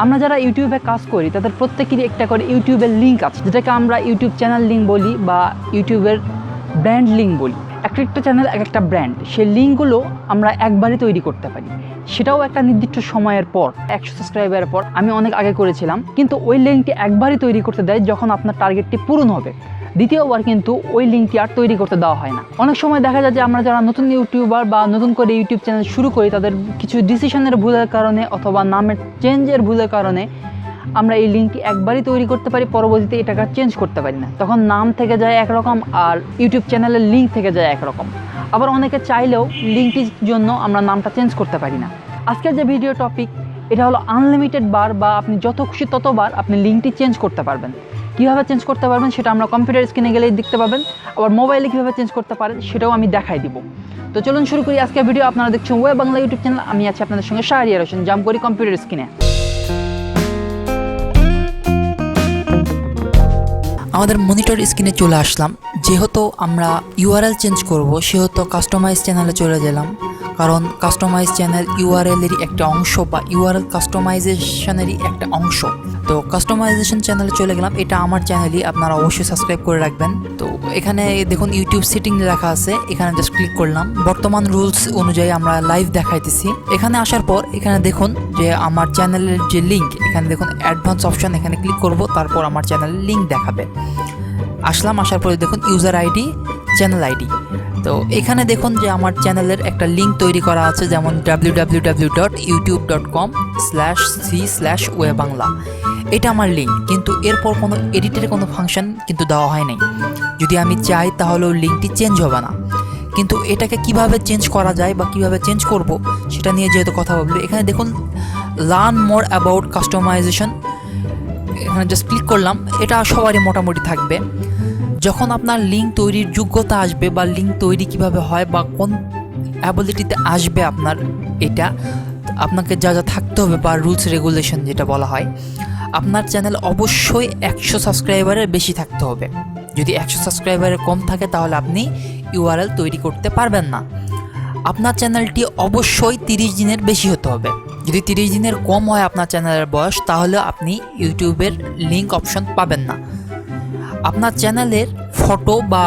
আমরা যারা ইউটিউবে কাজ করি তাদের প্রত্যেকেরই একটা করে ইউটিউবের লিঙ্ক আছে, যেটাকে আমরা ইউটিউব চ্যানেল লিঙ্ক বলি বা ইউটিউবের ব্র্যান্ড লিঙ্ক বলি। একটা চ্যানেল একটা ব্র্যান্ড, সেই লিঙ্কগুলো আমরা একবারই তৈরি করতে পারি, সেটাও একটা নির্দিষ্ট সময়ের পর। 100 সাবস্ক্রাইবারের পর আমি অনেক আগে করেছিলাম, কিন্তু ওই লিঙ্কটি একবারই তৈরি করতে দেয় যখন আপনার টার্গেটটি পূরণ হবে। দ্বিতীয়বার কিন্তু ওই লিঙ্কটি আর তৈরি করতে দেওয়া হয় না। অনেক সময় দেখা যায় যে আমরা যারা নতুন ইউটিউবার বা নতুন করে ইউটিউব চ্যানেল শুরু করি, তাদের কিছু ডিসিশনের ভুলের কারণে অথবা নামের চেঞ্জের ভুলের কারণে আমরা এই লিঙ্কটি একবারই তৈরি করতে পারি, পরবর্তীতে এটাকে চেঞ্জ করতে পারি না। তখন নাম থেকে যায় একরকম আর ইউটিউব চ্যানেলের লিঙ্ক থেকে যায় একরকম। আবার অনেকে চাইলেও লিঙ্কটির জন্য আমরা নামটা চেঞ্জ করতে পারি না। আজকের যে ভিডিও টপিক, এটা হলো আনলিমিটেড বার বা আপনি যত খুশি ততবার আপনি লিঙ্কটি চেঞ্জ করতে পারবেন। কীভাবে চেঞ্জ করতে পারবেন সেটা আমরা কম্পিউটার স্ক্রিনে গেলেই দেখতে পাবেন, আবার মোবাইলে কীভাবে চেঞ্জ করতে পারেন সেটাও আমি দেখাই দিব। তো চলুন শুরু করি আজকের ভিডিও। আপনারা দেখছেন ওয়ে বাংলা ইউটিউব চ্যানেল, আমি আছি আপনাদের সঙ্গে শাহরিয়ার হোসেন। জাম্প করি কম্পিউটার স্ক্রিনে। আমাদের মনিটর স্ক্রিনে চলে আসলাম। যেহেতু আমরা ইউআরএল চেঞ্জ করব, সেহেতু কাস্টমাইজ চ্যানেলে চলে গেলাম, কারণ কাস্টমাইজ চ্যানেল ইউআরএলেরই একটা অংশ বা ইউআরএল কাস্টমাইজেশনেরই একটা অংশ। তো কাস্টমাইজেশন চ্যানেলে চলে গেলাম। এটা আমার চ্যানেলই, আপনারা অবশ্যই সাবস্ক্রাইব করে রাখবেন। তো এখানে দেখুন ইউটিউব সেটিং লেখা আছে, এখানে জাস্ট ক্লিক করলাম। বর্তমান রুলস অনুযায়ী আমরা লাইভ দেখাইতেছি। এখানে আসার পর এখানে দেখুন যে আমার চ্যানেলের যে লিঙ্ক, এখানে দেখুন অ্যাডভান্স অপশন, এখানে ক্লিক করব, তারপর আমার চ্যানেলের লিঙ্ক দেখাবে। আসার পরে দেখুন ইউজার আইডি, চ্যানেল আইডি। তো এখানে দেখুন যে আমার চ্যানেলের একটা লিঙ্ক তৈরি করা আছে, যেমন www.youtube.com/c/waybangla। এটা আমার লিঙ্ক, কিন্তু এরপর কোনো এডিটের কোনো ফাংশন কিন্তু দেওয়া হয় নাই। যদি আমি চাই তাহলেও লিঙ্কটি চেঞ্জ হবে না। কিন্তু এটাকে কিভাবে চেঞ্জ করা যায় বা কিভাবে চেঞ্জ করব সেটা নিয়ে যেহেতু কথা বলবো, এখানে দেখুন লার্ন মোর অ্যাবাউট কাস্টমাইজেশন, এখানে জাস্ট ক্লিক করলাম। এটা সবারই মোটামুটি থাকবে। যখন আপনার লিঙ্ক তৈরির যোগ্যতা আসবে বা লিঙ্ক তৈরি কিভাবে হয় বা কোন অ্যাবিলিটিতে আসবে আপনার, এটা আপনাকে যা যা থাকতে হবে বা রুলস রেগুলেশন যেটা বলা হয়, আপনার চ্যানেল অবশ্যই 100 সাবস্ক্রাইবারের বেশি থাকতে হবে। যদি 100 সাবস্ক্রাইবারের কম থাকে তাহলে আপনি ইউআরএল তৈরি করতে পারবেন না। আপনার চ্যানেলটি অবশ্যই 30 দিনের বেশি হতে হবে। যদি 30 দিনের কম হয় আপনার চ্যানেলের বয়স, তাহলে আপনি ইউটিউবের লিঙ্ক অপশন পাবেন না। আপনার চ্যানেলের ফটো বা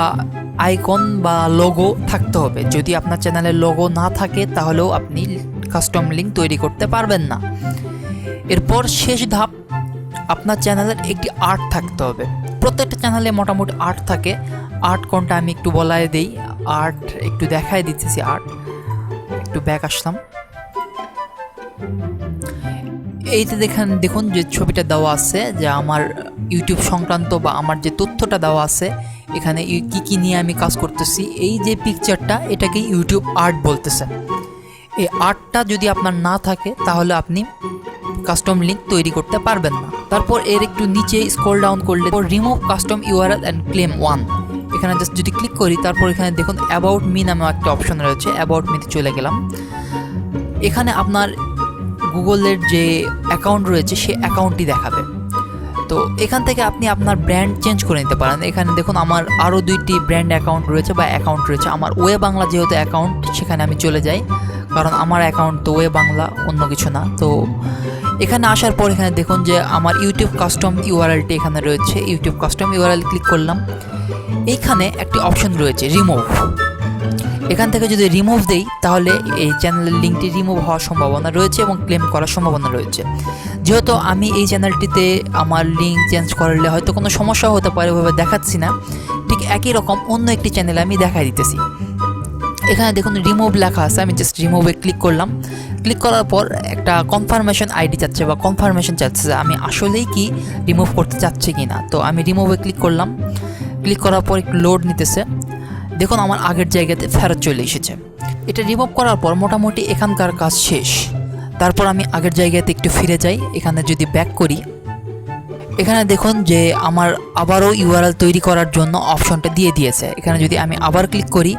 আইকন বা লোগো থাকতে হবে। যদি আপনার চ্যানেলের লোগো না থাকে তাহলেও আপনি কাস্টম লিঙ্ক তৈরি করতে পারবেন না। এরপর শেষ ধাপ, আপনার চ্যানেলের একটি আর্ট থাকতে হবে। প্রত্যেকটা চ্যানেলে মোটামুটি আর্ট থাকে। আর্ট কোনটা আমি একটু বলাই দিই, আর্ট একটু দেখাই দিতেছি। আর্ট একটু ব্যাক আসলাম। এইতে দেখুন যে ছবিটা দেওয়া আছে, যে আমার ইউটিউব সংক্রান্ত বা আমার যে তথ্যটা দেওয়া আছে, এখানে কি নিয়ে আমি কাজ করতেছি, এই যে পিকচারটা, এটাকে ইউটিউব আর্ট বলতেছে। এই আর্টটা যদি আপনার না থাকে তাহলে আপনি কাস্টম লিঙ্ক তৈরি করতে পারবেন না। তারপর এর একটু নিচে স্ক্রল ডাউন করলে remove custom URL and claim 1, এখানে জাস্ট যদি ক্লিক করি, তারপর এখানে দেখুন অ্যাবাউট মি নামে একটা অপশন রয়েছে। অ্যাবাউট মিতে চলে গেলাম। এখানে আপনার গুগলের যে অ্যাকাউন্ট রয়েছে সেই অ্যাকাউন্টটি দেখাবে। তো এখান থেকে আপনি আপনার ব্র্যান্ড চেঞ্জ করে নিতে পারেন। এখানে দেখুন আমার আরও 2টি ব্র্যান্ড অ্যাকাউন্ট রয়েছে বা অ্যাকাউন্ট রয়েছে। আমার ওয়ে বাংলা যেহেতু অ্যাকাউন্ট, সেখানে আমি চলে যাই, কারণ আমার অ্যাকাউন্ট তো ওয়ে বাংলা, অন্য কিছু না। তো এখানে আসার পর এখানে দেখুন যে আমার ইউটিউব কাস্টম ইউআরএলটি এখানে রয়েছে। ইউটিউব কাস্টম ইউআরএল ক্লিক করলাম। এইখানে একটি অপশন রয়েছে রিমুভ। এখান থেকে যদি রিমুভ দেই তাহলে এই চ্যানেলের লিঙ্কটি রিমুভ হওয়ার সম্ভাবনা রয়েছে এবং ক্লেম করার সম্ভাবনা রয়েছে। যেহেতু আমি এই চ্যানেলটিতে আমার লিঙ্ক চেঞ্জ করলে হয়তো কোনো সমস্যা হতে পারে, ওইভাবে দেখাচ্ছি না, ঠিক একই রকম অন্য একটি চ্যানেলে আমি দেখাই দিতেছি। এখানে দেখুন রিমুভ লেখা আছে, আমি জাস্ট রিমুভে ক্লিক করলাম। ক্লিক করার পর একটা কনফার্মেশন আইডি চাচ্ছে বা কনফার্মেশন চাচ্ছে যে আমি আসলেই কি রিমুভ করতে চাচ্ছি কি না। তো আমি রিমুভে ক্লিক করলাম। ক্লিক করার পর একটু লোড নিতেছে। দেখুন আমার আগের জায়গাতে ফেরত চলে এসেছে। এটা রিমুভ করার পর মোটামুটি এখানকার কাজ শেষ। তারপর আমি আগের জায়গাতে একটু ফিরে যাই। এখানে যদি ব্যাক করি, এখানে দেখুন যে আমার আবারও ইউআরএল তৈরি করার জন্য অপশনটা দিয়ে দিয়েছে। এখানে যদি আমি আবার ক্লিক করি,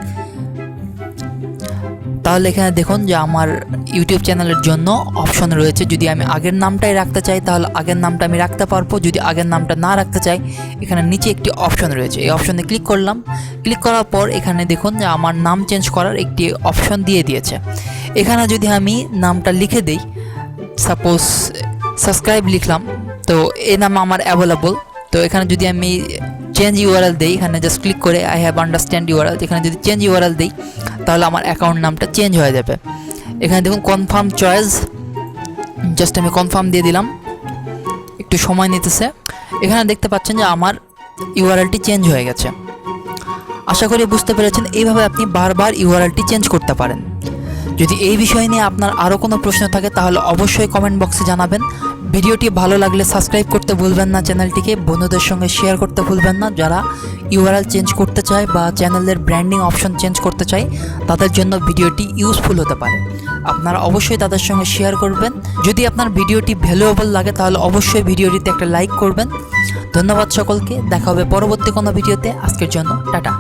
তাহলে এখানে দেখুন যে আমার ইউটিউব চ্যানেলের জন্য অপশন রয়েছে। যদি আমি আগের নামটাই রাখতে চাই তাহলে আগের নামটা আমি রাখতে পারবো। যদি আগের নামটা না রাখতে চাই, এখানে নিচে একটি অপশন রয়েছে, এই অপশনে ক্লিক করলাম। ক্লিক করার পর এখানে দেখুন যে আমার নাম চেঞ্জ করার একটি অপশন দিয়ে দিয়েছে। এখানে যদি আমি নামটা লিখে দিই, সাপোজ সাবস্ক্রাইব লিখলাম, তো এই নাম আমার অ্যাভেলেবল। তো এখানে যদি আমি চেঞ্জ ইউআরএল দিই, এখানে জাস্ট ক্লিক করে আই হ্যাভ আন্ডারস্ট্যান্ড ইউআরএল, এখানে যদি চেঞ্জ ইউআরএল দিই তাহলে আমার অ্যাকাউন্ট নামটা চেঞ্জ হয়ে যাবে। এখানে দেখুন কনফার্ম চয়েস, জাস্ট আমি কনফার্ম দিয়ে দিলাম, একটু সময় নিতেছে। এখানে দেখতে পাচ্ছেন যে আমার ইউআরএলটি চেঞ্জ হয়ে গেছে। আশা করি বুঝতে পেরেছেন, এইভাবে আপনি বারবার ইউআরএলটি চেঞ্জ করতে পারেন। যদি এই বিষয় নিয়ে আপনার আরও কোনো প্রশ্ন থাকে তাহলে অবশ্যই কমেন্ট বক্সে জানাবেন। ভিডিওটি ভালো লাগলে সাবস্ক্রাইব করতে ভুলবেন না, চ্যানেলটিকে বন্ধুদের সঙ্গে শেয়ার করতে ভুলবেন না। যারা ইউআরএল চেঞ্জ করতে চায় বা চ্যানেলের ব্র্যান্ডিং অপশন চেঞ্জ করতে চায় তাদের জন্য ভিডিওটি ইউজফুল হতে পারে। আপনারা অবশ্যই তাদের সঙ্গে শেয়ার করবেন। যদি আপনার ভিডিওটি ভ্যালুয়েবল লাগে তাহলে অবশ্যই ভিডিওটিতে একটা লাইক করবেন। ধন্যবাদ সকলকে, দেখা হবে পরবর্তী কোনো ভিডিওতে। আজকের জন্য টাটা।